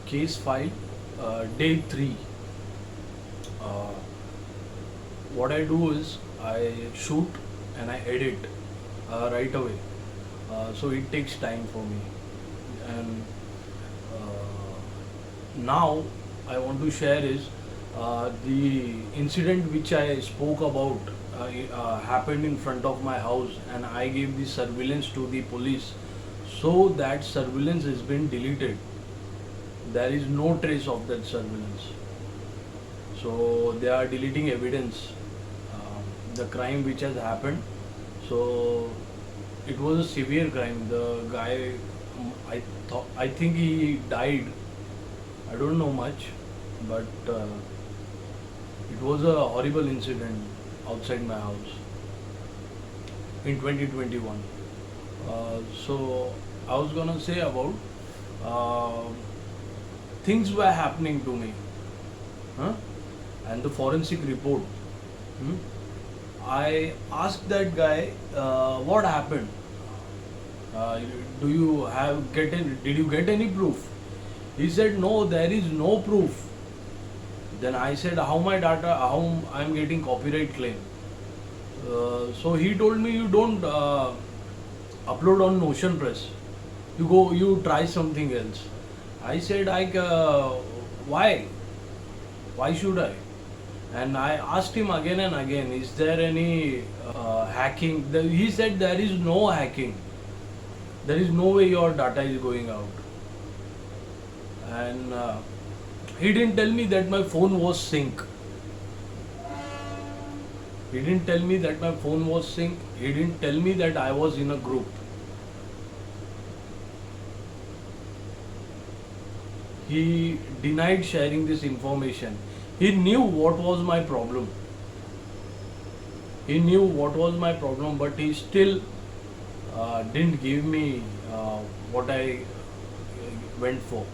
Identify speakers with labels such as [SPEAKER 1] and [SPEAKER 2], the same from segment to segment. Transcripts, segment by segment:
[SPEAKER 1] case file, day 3. Uh, what I do is I shoot and I edit right away. So it takes time for me. And now I want to share is the incident which I spoke about happened in front of my house, and I gave the surveillance to the police. So that surveillance has been deleted. There is no trace of that surveillance. So they are deleting evidence, the crime which has happened. So it was a severe crime. The guy, I think he died. I don't know much, but it was a horrible incident outside my house in 2021. So I was gonna say about uh, things were happening to me, huh? And the forensic report. Hmm? I asked that guy, what happened? Do you have get any, did you get any proof? He said no, there is no proof. Then I said how my data, how I am getting copyright claim. So he told me you don't upload on Notion Press. You try something else. I said why? Why should I? And I asked him again and again, is there any hacking? He said there is no hacking. There is no way your data is going out. And he didn't tell me that my phone was sync. He didn't tell me that my phone was sync. He didn't tell me that I was in a group. He denied sharing this information. He knew what was my problem. He knew what was my problem, but he still didn't give me what I went for.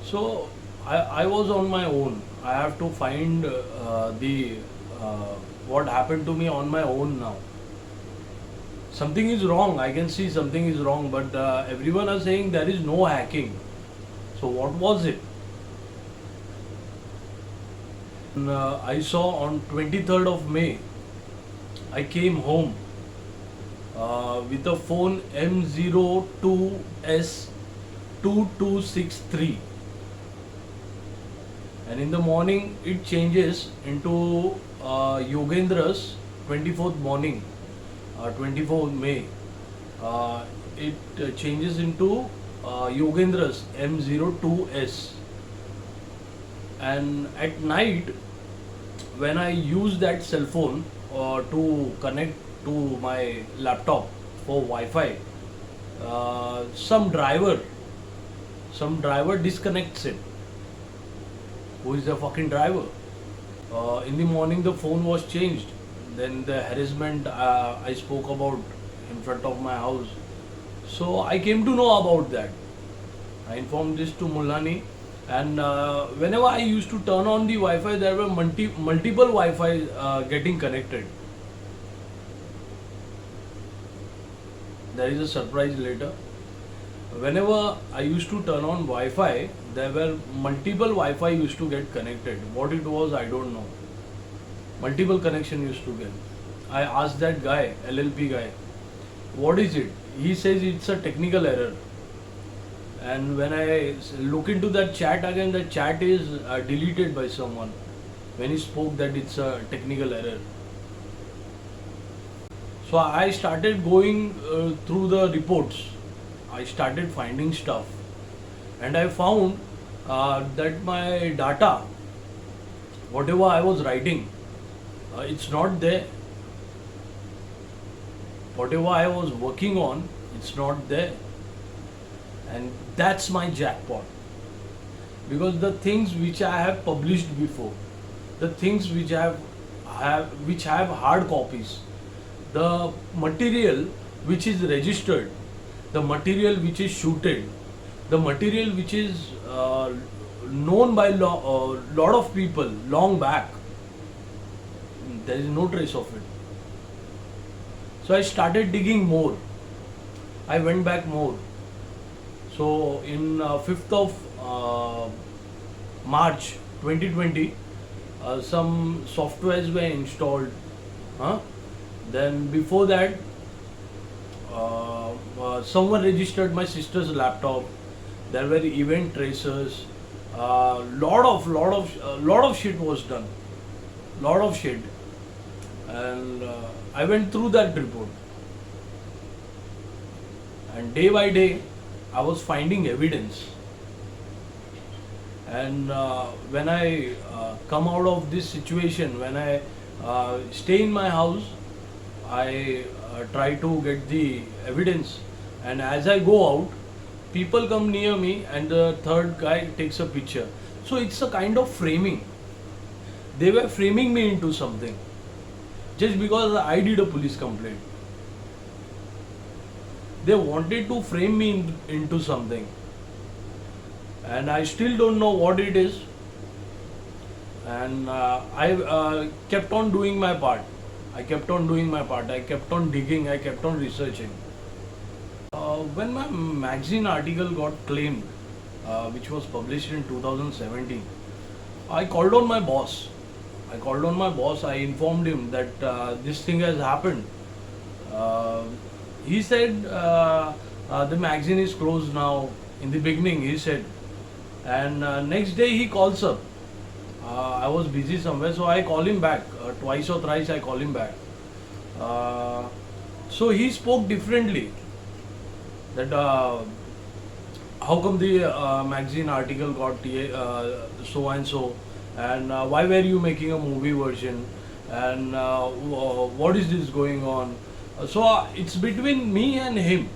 [SPEAKER 1] So I was on my own. I have to find the what happened to me on my own now. Something is wrong. I can see something is wrong, but everyone are saying there is no hacking. So what was it? And, I saw on 23rd of May. I came home with a phone M02S2263, and in the morning it changes into Yogendra's 24th morning, 24th May. It changes into Yogendra's M02S, and at night when I use that cell phone to connect to my laptop for Wi-Fi, some driver disconnects it. Who is the fucking driver? In the morning the phone was changed. Then the harassment I spoke about in front of my house. So I came to know about that. I informed this to Mullani, and whenever I used to turn on the Wi-Fi, there were multiple Wi-Fi getting connected. There is a surprise later. Whenever I used to turn on Wi-Fi, there were multiple Wi-Fi used to get connected. What it was, I don't know. Multiple connection used to get. I asked that guy, LLP guy, what is it? He says it's a technical error. And when I look into that chat again, the chat is deleted by someone when he spoke that it's a technical error. So I started going through the reports. I started finding stuff, and I found that my data, whatever I was writing, it's not there. Whatever I was working on, it's not there. And that's my jackpot. Because the things which I have published before, the things which which have hard copies, the material which is registered, the material which is shooted, the material which is known by lot of people long back, there is no trace of it. So I started digging more. I went back more. So in 5th of March 2020, some softwares were installed. Huh? Then before that, someone registered my sister's laptop. There were event tracers. Lot of shit was done. Lot of shit, and I went through that report. And day by day, I was finding evidence. And when I come out of this situation, when I stay in my house, I try to get the evidence, and as I go out, people come near me and the third guy takes a picture. So it's a kind of framing. They were framing me into something just because I did a police complaint. They wanted to frame me into something, and I still don't know what it is. And I kept on doing my part. I kept on doing my part. I kept on digging. I kept on researching. When my magazine article got claimed, which was published in 2017, I called on my boss. I informed him that this thing has happened. Uh, he said the magazine is closed now. In the beginning, he said, and next day he calls up. I was busy somewhere, so I call him back. Twice or thrice I call him back. So he spoke differently. That how come the magazine article got so and so, and why were you making a movie version, and what is this going on? So it's between me and him.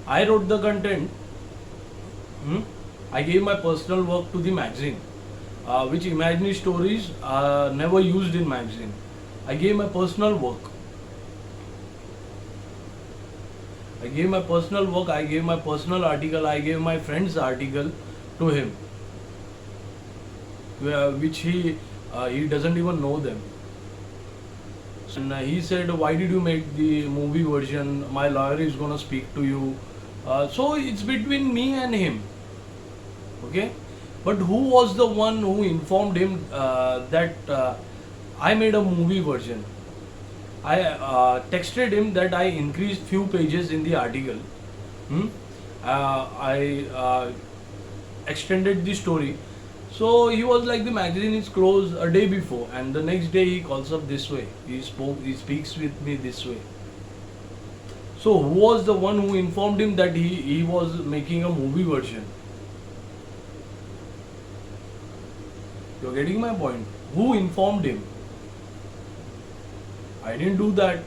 [SPEAKER 1] I wrote the content. I gave my personal work to the magazine, which imaginary stories are never used in magazine. I gave my personal work. I gave my personal work, I gave my personal article, I gave my friend's article to him, which he doesn't even know them. And he said, "Why did you make the movie version? My lawyer is gonna speak to you." So it's between me and him. Okay, but who was the one who informed him that I made a movie version? I texted him that I increased few pages in the article. I extended the story. So he was like, the magazine is closed a day before, and the next day he calls up this way. He speaks with me this way. So who was the one who informed him that he was making a movie version? You're getting my point? Who informed him? I didn't do that.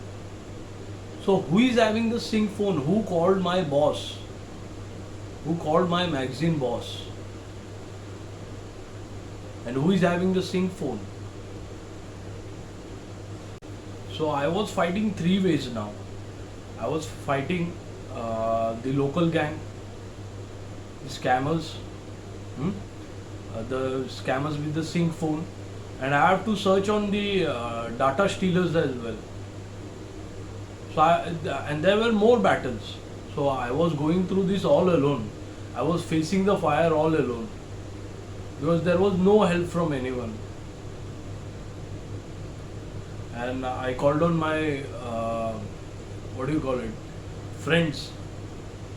[SPEAKER 1] So who is having the sync phone? Who called my boss? Who called my magazine boss? And who is having the sync phone? So I was fighting three ways now. I was fighting the local gang, the scammers, the scammers with the sync phone, and I have to search on the data stealers as well. So and there were more battles. So I was going through this all alone. I was facing the fire all alone because there was no help from anyone. And I called on my what do you call it, friends.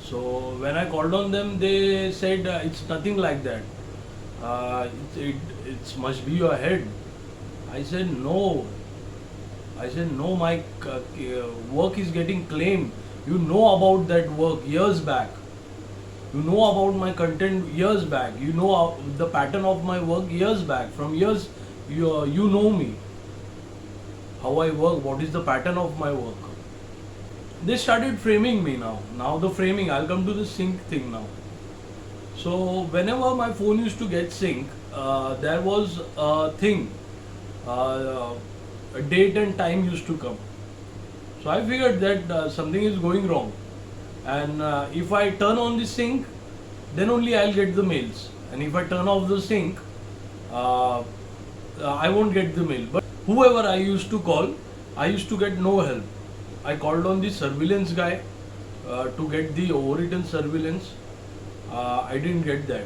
[SPEAKER 1] So when I called on them, they said it's nothing like that. It must be your head. I said no. My work is getting claimed. You know about that work years back. You know about my content years back. You know the pattern of my work years back. From years, you know me. How I work, what is the pattern of my work. They started framing me now. Now the framing, I'll come to the sync thing now. So whenever my phone used to get sync, there was a thing, a date and time used to come. So I figured that something is going wrong. And if I turn on the sync, then only I'll get the mails. And if I turn off the sync, I won't get the mail. But whoever I used to call, I used to get no help. I called on the surveillance guy. to get the overwritten surveillance. I didn't get that.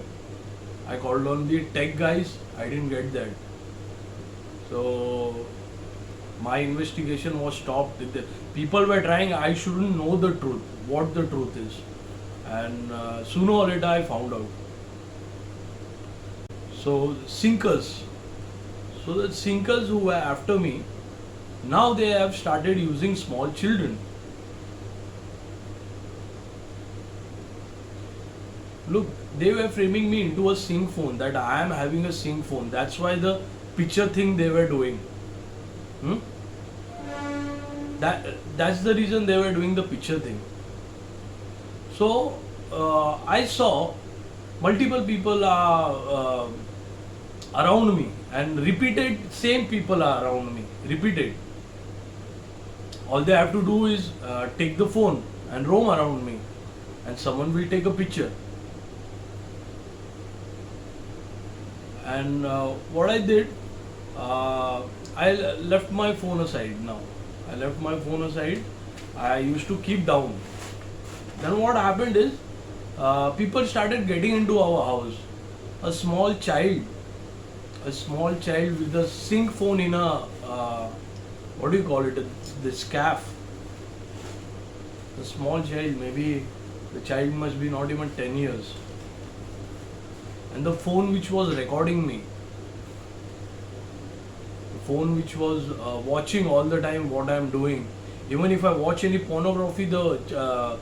[SPEAKER 1] I called on the tech guys. I didn't get that. So my investigation was stopped. People were trying. I shouldn't know the truth, what the truth is, and sooner or later I found out. So sinkers. So the sinkers who were after me, now they have started using small children. Look, they were framing me into a sync phone, that I am having a sync phone. That's why the picture thing they were doing. Hmm? That's the reason they were doing the picture thing. So I saw multiple people are around me, and repeated same people are around me. Repeated. All they have to do is take the phone and roam around me, and someone will take a picture. And what I did, I left my phone aside now. I left my phone aside. I used to keep down. Then what happened is, people started getting into our house. A small child with a sync phone in a, what do you call it, the scaff. A small child, maybe the child must be not even 10 years. And the phone which was recording me, the phone which was watching all the time what I am doing. Even if I watch any pornography, the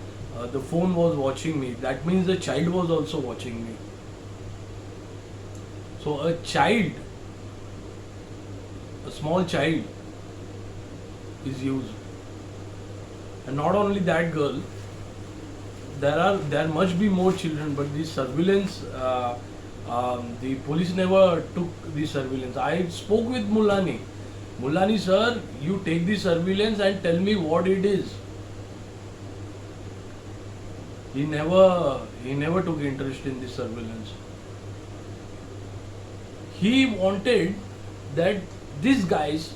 [SPEAKER 1] phone was watching me. That means the child was also watching me. So a child, a small child is used. And not only that girl, there must be more children, but the surveillance, the police never took the surveillance. I spoke with Mullani. Mullani sir, you take the surveillance and tell me what it is. He never took interest in the surveillance. He wanted that these guys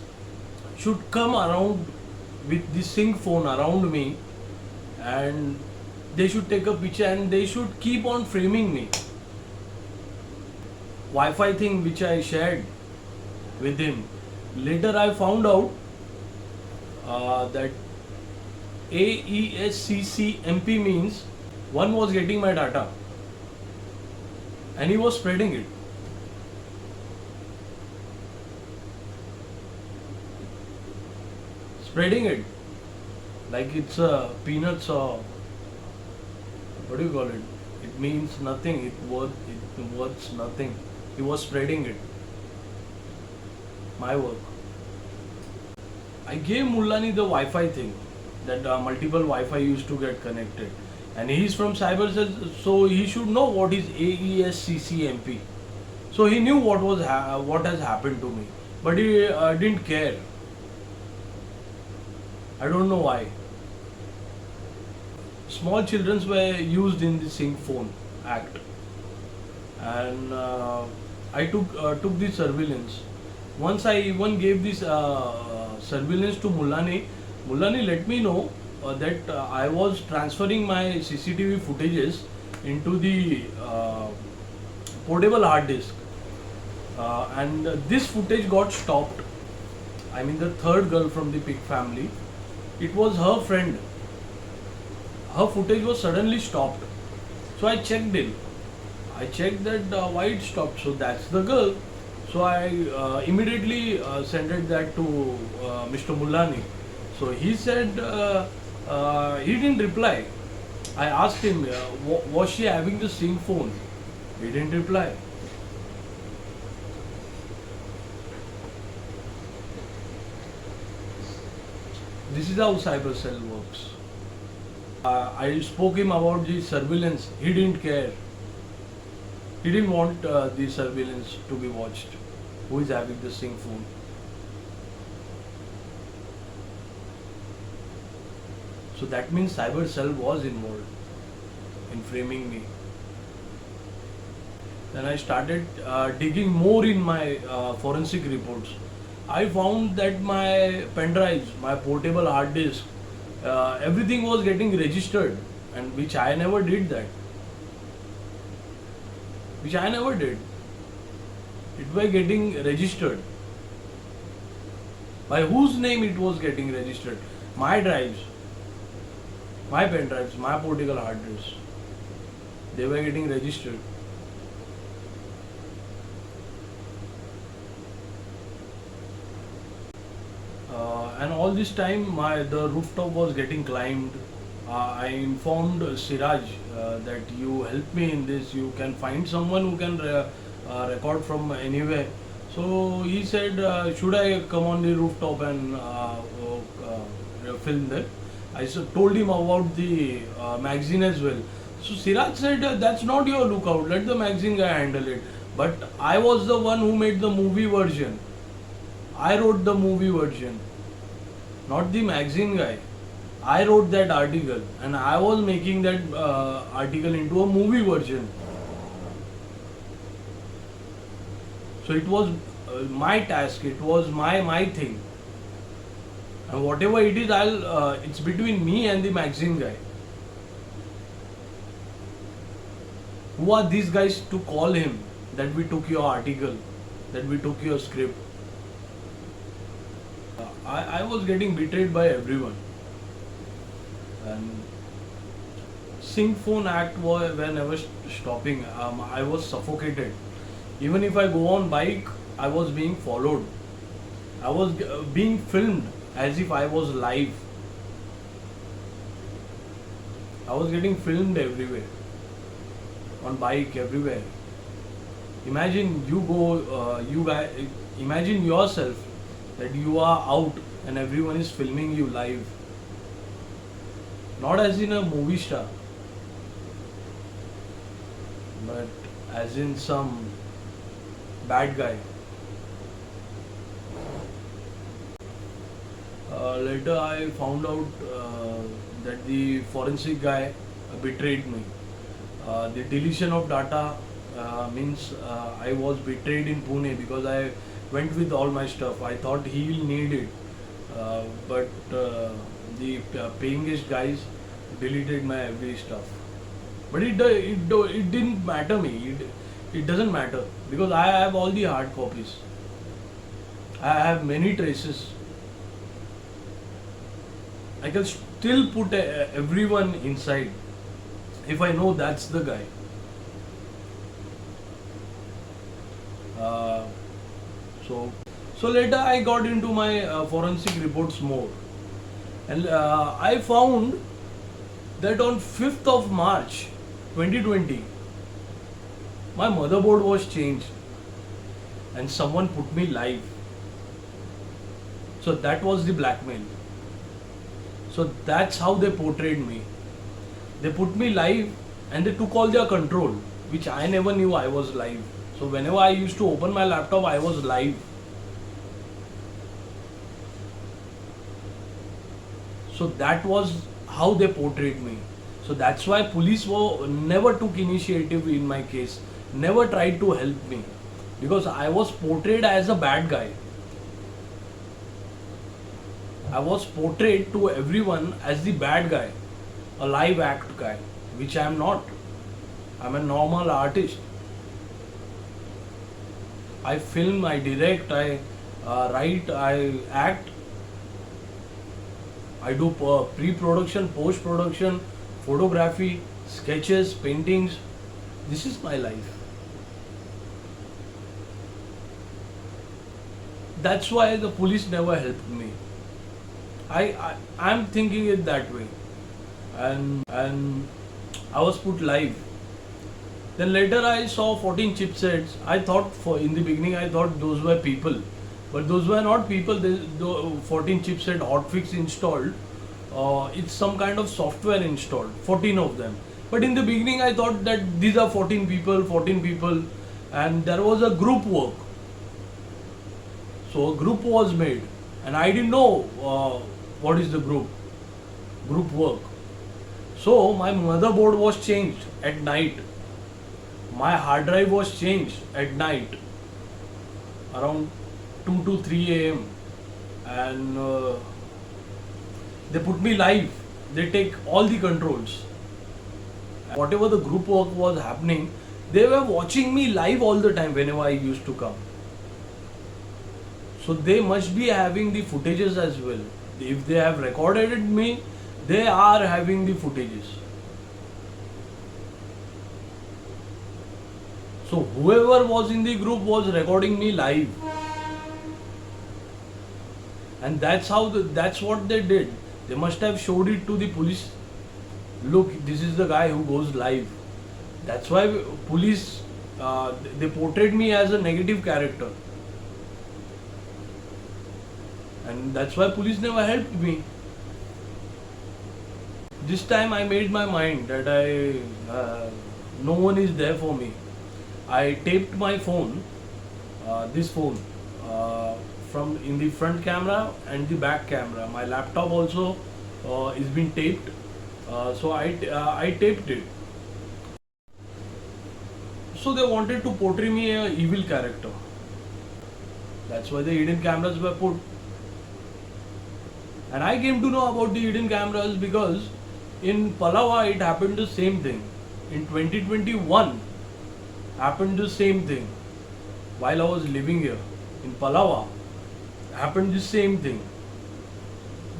[SPEAKER 1] should come around with the sync phone around me, and they should take a picture and they should keep on framing me. Wi-Fi thing which I shared with him. Later I found out that AESCCMP means one was getting my data and he was spreading it. Spreading it like it's peanuts, or what do you call it? It means nothing. It worth nothing. He was spreading it. My work. I gave Mullani the Wi-Fi thing, that multiple Wi-Fi used to get connected, and he is from cyber cell, so he should know what is AESCCMP. So he knew what has happened to me, but he didn't care. I don't know why. Small children were used in the Sync Phone Act, and I took the surveillance. Once I even gave this surveillance to Mullani. Mullani let me know that I was transferring my CCTV footages into the portable hard disk, and this footage got stopped. I mean, the third girl from the pig family, it was her friend. Her footage was suddenly stopped. So I checked it. I checked that why it stopped. So that's the girl. So I immediately sent that to Mr. Mullani. So he said he didn't reply. I asked him, was she having the sync phone? He didn't reply. This is how cyber cell works. I spoke him about the surveillance. He didn't care. He didn't want the surveillance to be watched. Who is having the sync phone? So that means cyber cell was involved in framing me. Then I started digging more in my forensic reports. I found that my pen drives, my portable hard disk, everything was getting registered and which I never did that. Which I never did. It was getting registered. By whose name it was getting registered? My drives, my pen drives, my political hard drives. They were getting registered. And all this time, the rooftop was getting climbed. I informed Siraj that you help me in this. You can find someone who can record from anywhere. So he said, should I come on the rooftop and film that? Told him about the magazine as well. So Siraj said, that's not your lookout. Let the magazine guy handle it. But I was the one who made the movie version. I wrote the movie version, not the magazine guy. I wrote that article and I was making that article into a movie version. So it was my task, it was my thing. And whatever it is, it's between me and the magazine guy. Who are these guys to call him that we took your article, that we took your script? I was getting betrayed by everyone. And Sync Phone Act were never stopping. I was suffocated. Even if I go on bike, I was being followed. I was being filmed as if I was live. I was getting filmed everywhere. On bike, everywhere. Imagine you go, you guys, imagine yourself that you are out and everyone is filming you live. Not as in a movie star, but as in some bad guy. Later I found out that the forensic guy betrayed me. The deletion of data means I was betrayed in Pune because I went with all my stuff. I thought he will need it, but the paying guest guys deleted my every stuff. But it didn't matter me. It doesn't matter because I have all the hard copies. I have many traces. I can still put everyone inside if I know that's the guy. Uh, so later I got into my forensic reports more, and I found that on 5th of March 2020 my motherboard was changed and someone put me live. So that was the blackmail. So that's how they portrayed me. They put me live and they took all their control, which I never knew I was live. So whenever I used to open my laptop, I was live. So that was how they portrayed me. So that's why police never took initiative in my case, never tried to help me, because I was portrayed as a bad guy. I was portrayed to everyone as the bad guy, a live act guy, which I am not. I'm a normal artist. I film, I direct, I write, I act. I do pre-production, post-production, photography, sketches, paintings. This is my life. That's why the police never helped me. I'm thinking it that way, and I was put live. Then later I saw 14 chipsets. I thought in the beginning I thought those were people, but those were not people. The 14 chipset hotfix installed. It's some kind of software installed. 14 of them. But in the beginning I thought that these are 14 people, and there was a group work. So a group was made, and I didn't know what is the group work. So my motherboard was changed at night. My hard drive was changed at night around 2 to 3 a.m. and they put me live. They take all the controls. Whatever the group work was happening, they were watching me live all the time whenever I used to come. So they must be having the footages as well. If they have recorded me, they are having the footages. So whoever was in the group was recording me live, and that's what they did. They must have showed it to the police. Look, this is the guy who goes live. That's why police they portrayed me as a negative character, and that's why police never helped me. This time I made my mind that no one is there for me. I taped my phone, this phone, from in the front camera and the back camera. My laptop also is been taped, so I taped it. So they wanted to portray me a evil character. That's why the hidden cameras were put. And I came to know about the hidden cameras because in Palava it happened the same thing. In 2021 happened the same thing. While I was living here in Palava, happened the same thing.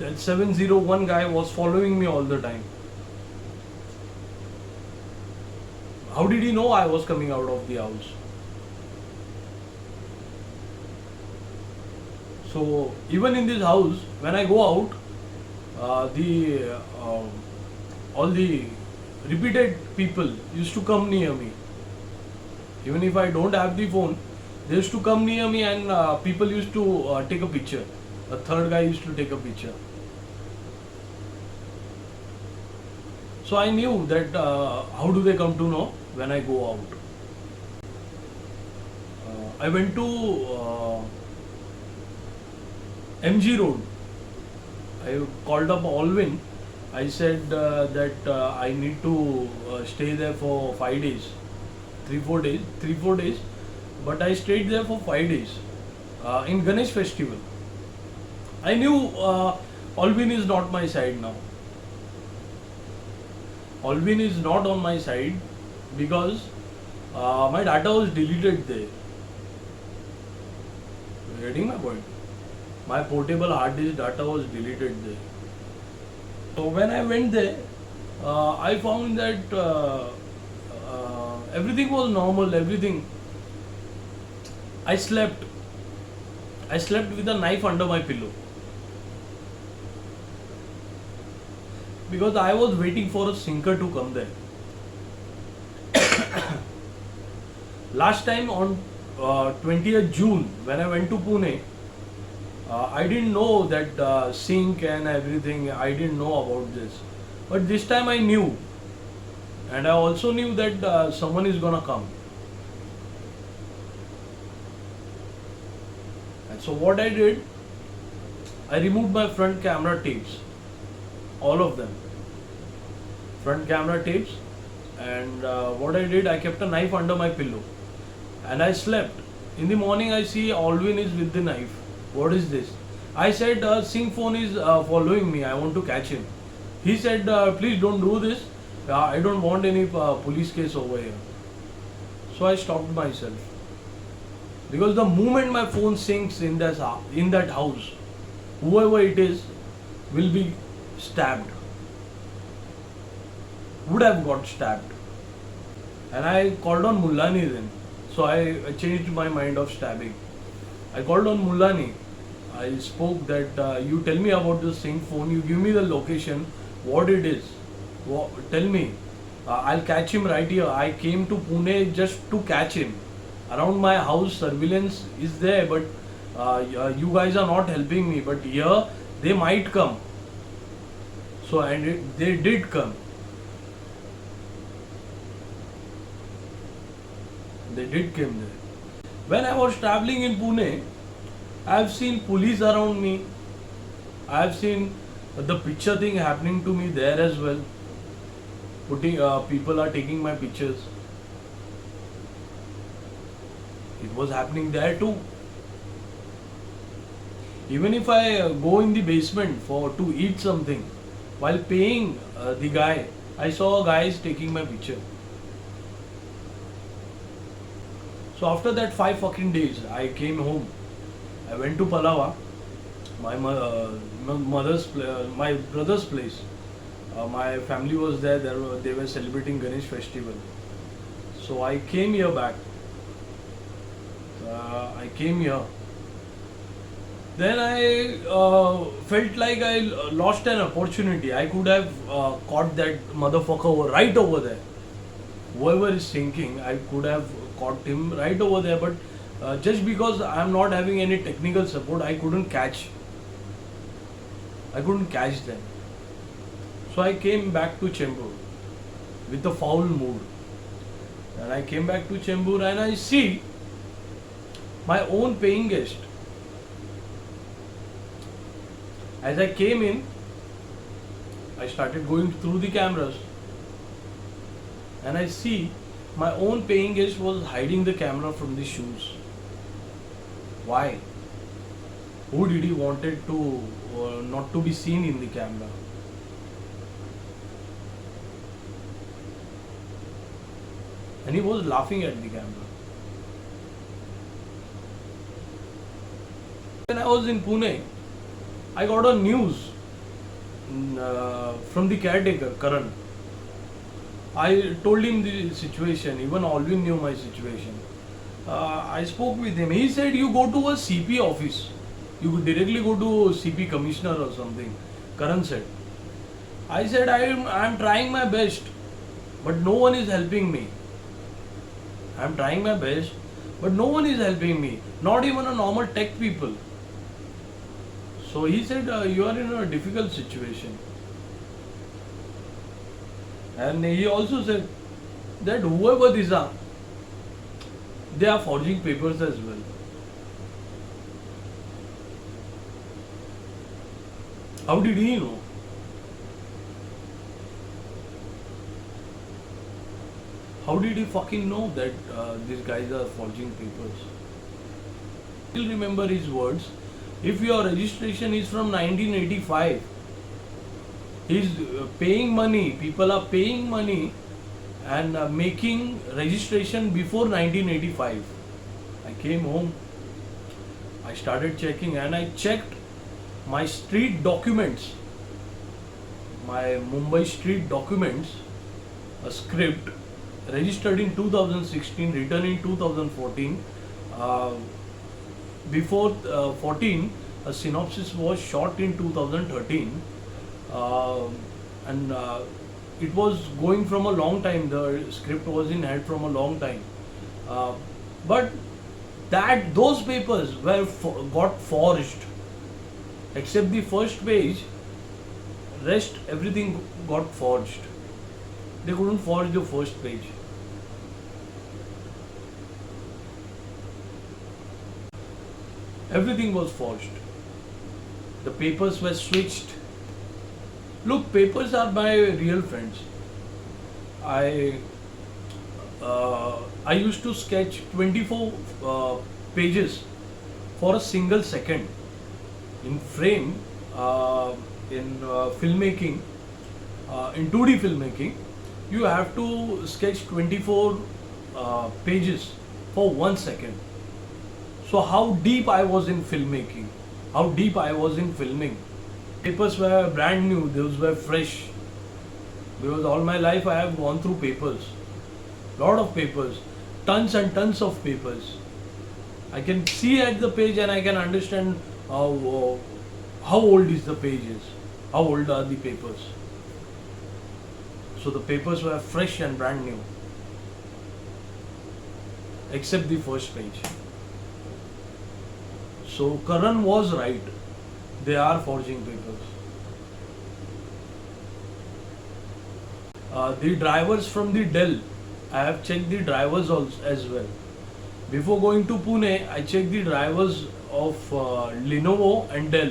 [SPEAKER 1] That 701 guy was following me all the time. How did he know I was coming out of the house? So even in this house, when I go out, all the repeated people used to come near me. Even if I don't have the phone, they used to come near me, and people used to take a picture. A third guy used to take a picture. So I knew that how do they come to know when I go out. I went to MG Road. I called up Alvin. I said that I need to stay there for 5 days, 3-4 days. But I stayed there for 5 days in Ganesh festival. I knew Alvin is not my side now. Alvin is not on my side because my data was deleted there. You're getting my point? My portable hard disk data was deleted there. So when I went there, I found that everything was normal. Everything. I slept with a knife under my pillow because I was waiting for a sinker to come there. Last time on 20th June when I went to Pune, I didn't know that sink and everything. I didn't know about this, but this time I knew, and I also knew that someone is gonna come. And so what I did, I removed my front camera tapes, all of them, front camera tapes, and what I did, I kept a knife under my pillow, and I slept. In the morning, I see Alvin is with the knife. What is this? I said, Singh phone is following me. I want to catch him. He said, please don't do this. I don't want any police case over here. So I stopped myself. Because the moment my phone sinks in that house, whoever it is will be stabbed. Would have got stabbed. And I called on Mullani then. So I changed my mind of stabbing. I called on Mullani. I spoke that you tell me about the Singh phone, you give me the location, what it is. Tell me. I'll catch him right here. I came to Pune just to catch him. Around my house surveillance is there, but you guys are not helping me. But here they might come. So they did come. They did come there. When I was traveling in Pune, I have seen police around me. I have seen the picture thing happening to me there as well. People are taking my pictures. It was happening there too. Even if I go in the basement to eat something, while paying the guy, I saw guys taking my picture. So after that 5 fucking days, I came home. I went to Palava, my my brother's place. My family was there. They were celebrating Ganesh festival. So I came here back. I came here. Then I felt like I lost an opportunity. I could have caught that motherfucker right over there. Whoever is thinking, I could have caught him right over there. But just because I'm not having any technical support, I couldn't catch. I couldn't catch them. So I came back to Chembur with a foul mood. And I came back to Chembur and I see my own paying guest. As I came in, I started going through the cameras and I see my own paying guest was hiding the camera from the shoes. Why? Who did he wanted to not to be seen in the camera? And he was laughing at the camera. When I was in Pune, I got a news from the caretaker, Karan. I told him the situation, even Alvin knew my situation. I spoke with him. He said, you go to a CP office. You could directly go to CP commissioner or something. Karan said. I said, I'm trying my best, but no one is helping me. I'm trying my best, but no one is helping me. Not even a normal tech people. So he said, you are in a difficult situation. And he also said that whoever these are, they are forging papers as well. How did he know? How did he fucking know that these guys are forging papers? Still remember his words. If your registration is from 1985, he's paying money, people are paying money and making registration before 1985. I came home, I started checking and I checked my street documents, my Mumbai street documents, a script registered in 2016, written in 2014. Before 14, a synopsis was shot in 2013, and it was going from a long time. The script was in hand from a long time, but those papers were got forged, except the first page. Rest everything got forged. They couldn't forge the first page. Everything was forged. The papers were switched. Look, papers are my real friends. I used to sketch 24 pages for a single second. In frame, in filmmaking, in 2D filmmaking, you have to sketch 24 pages for 1 second. So how deep I was in filmmaking, how deep I was in filming. Papers were brand new, those were fresh. Because all my life I have gone through papers. Lot of papers, tons and tons of papers. I can see at the page and I can understand how old is the pages, how old are the papers. So the papers were fresh and brand new. Except the first page. So Karan was right. They are forging papers. The drivers from the Dell, I have checked the drivers also as well. Before going to Pune, I checked the drivers of Lenovo and Dell.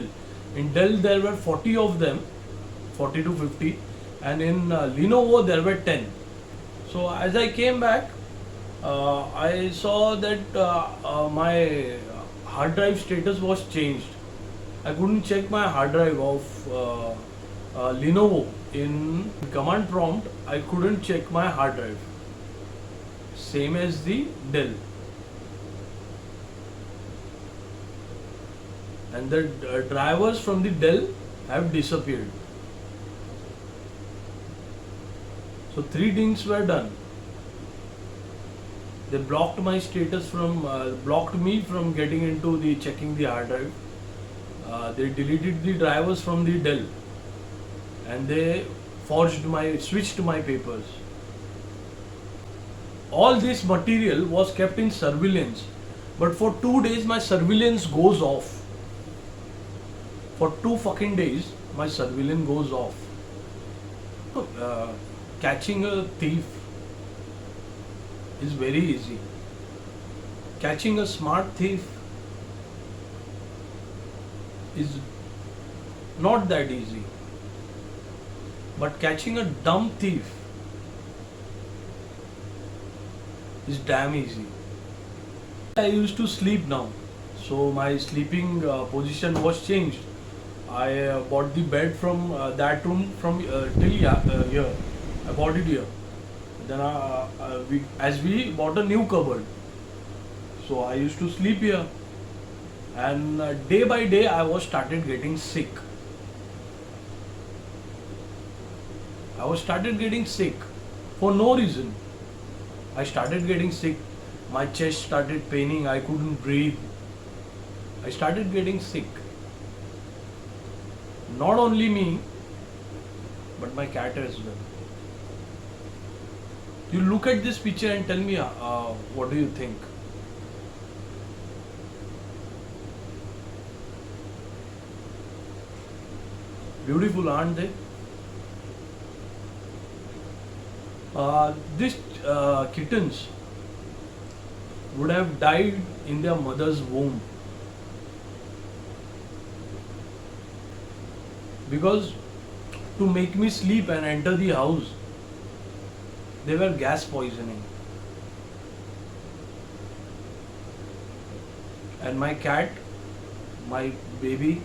[SPEAKER 1] In Dell there were 40 of them, 40 to 50, and in Lenovo there were 10. So as I came back, I saw that my hard drive status was changed. I couldn't check my hard drive of Lenovo in command prompt, I couldn't check my hard drive. Same as the Dell. And the drivers from the Dell have disappeared. So 3 things were done. They blocked my status from, blocked me from getting into the checking the hard drive. They deleted the drivers from the Dell, and they switched my papers. All this material was kept in surveillance, but for 2 days my surveillance goes off. For 2 fucking days my surveillance goes off. Catching a thief is very easy. Catching a smart thief is not that easy. But catching a dumb thief is damn easy. I used to sleep now, so my sleeping position was changed. I bought the bed from that room from till here. I bought it here. Then we bought a new cupboard, so I used to sleep here. And day by day I was started getting sick. I was started getting sick for no reason. I started getting sick. My chest started paining. I couldn't breathe. I started getting sick. Not only me, but my cat as well. You look at this picture and tell me what do you think? Beautiful, aren't they? These kittens would have died in their mother's womb, because to make me sleep and enter the house, they were gas poisoning. And my cat, my baby,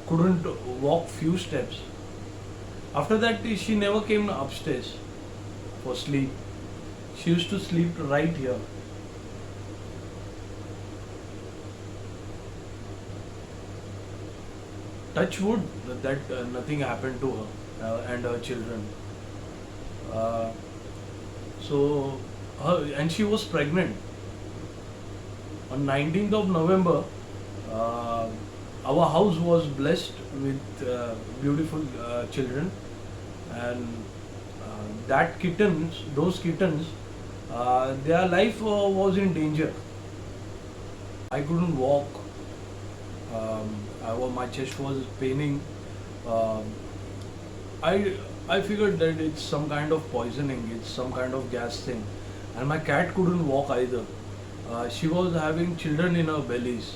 [SPEAKER 1] couldn't walk few steps. After that, she never came upstairs for sleep. She used to sleep right here. Touch wood that nothing happened to her and her children. And she was pregnant. On 19th of November, our house was blessed with beautiful children, and those kittens, their life was in danger. I couldn't walk. My chest was paining. I figured that it's some kind of poisoning, it's some kind of gas thing. And my cat couldn't walk either. She was having children in her bellies.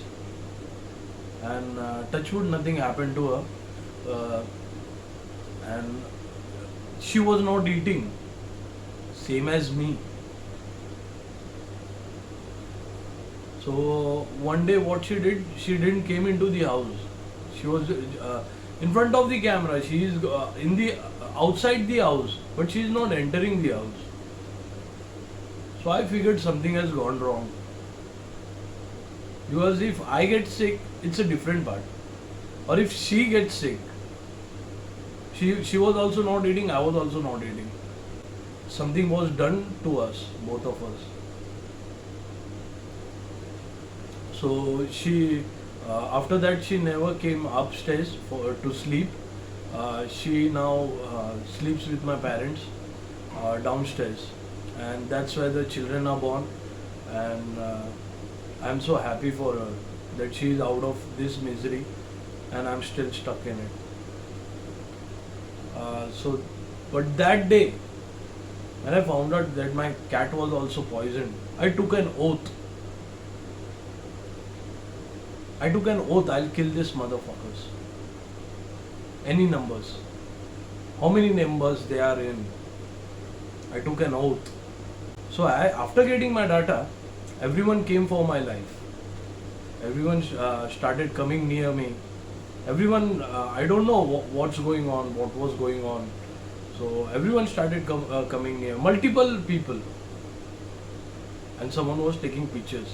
[SPEAKER 1] And touch wood, nothing happened to her. And she was not eating, same as me. So one day what she did, she didn't came into the house. She was in front of the camera. She is in the outside the house, but she is not entering the house. So I figured something has gone wrong. Because if I get sick, it's a different part. Or if she gets sick, she was also not eating, I was also not eating. Something was done to us, both of us. So after that she never came upstairs to sleep. She now sleeps with my parents downstairs, and that's where the children are born. And I'm so happy for her that she is out of this misery, and I'm still stuck in it. But that day, when I found out that my cat was also poisoned, I took an oath. I'll kill this motherfuckers. Any numbers. How many numbers they are in. I took an oath. So after getting my data, everyone came for my life. Everyone started coming near me. Everyone, I don't know what's going on, what was going on. So everyone started coming near, multiple people, and someone was taking pictures.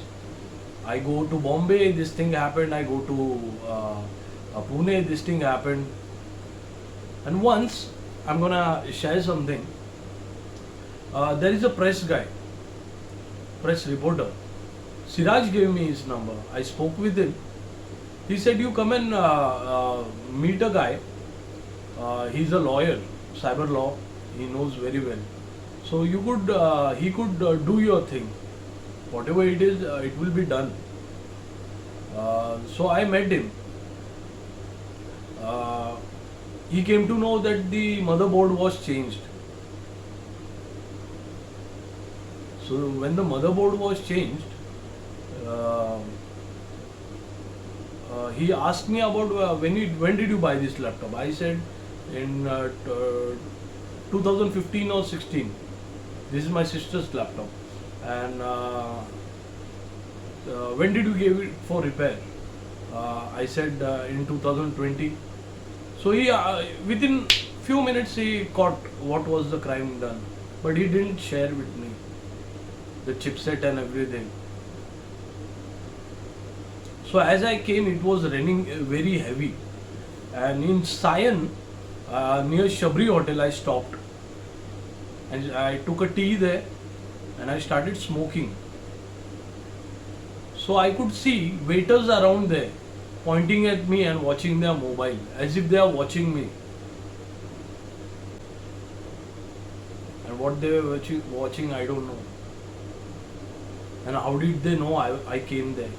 [SPEAKER 1] I go to Bombay, this thing happened. I go to Pune, this thing happened. And once, I'm gonna share something. There is a press guy, press reporter. Siraj gave me his number. I spoke with him. He said, "You come and meet a guy. He's a lawyer, cyber law. He knows very well. So he could do your thing. Whatever it is, it will be done." So I met him. Uh, he came to know that the motherboard was changed. So when the motherboard was changed, uh, he asked me about when did you buy this laptop? I said in 2015 or 16. This is my sister's laptop. And when did you give it for repair? I said in 2020. So he within few minutes he caught what was the crime done, but he didn't share with me the chipset and everything. So as I came, it was raining very heavy, and in Sion, near Shabri Hotel, I stopped and I took a tea there, and I started smoking. So I could see waiters around there pointing at me and watching their mobile as if they are watching me. And what they were watching, I don't know. And how did they know I came there?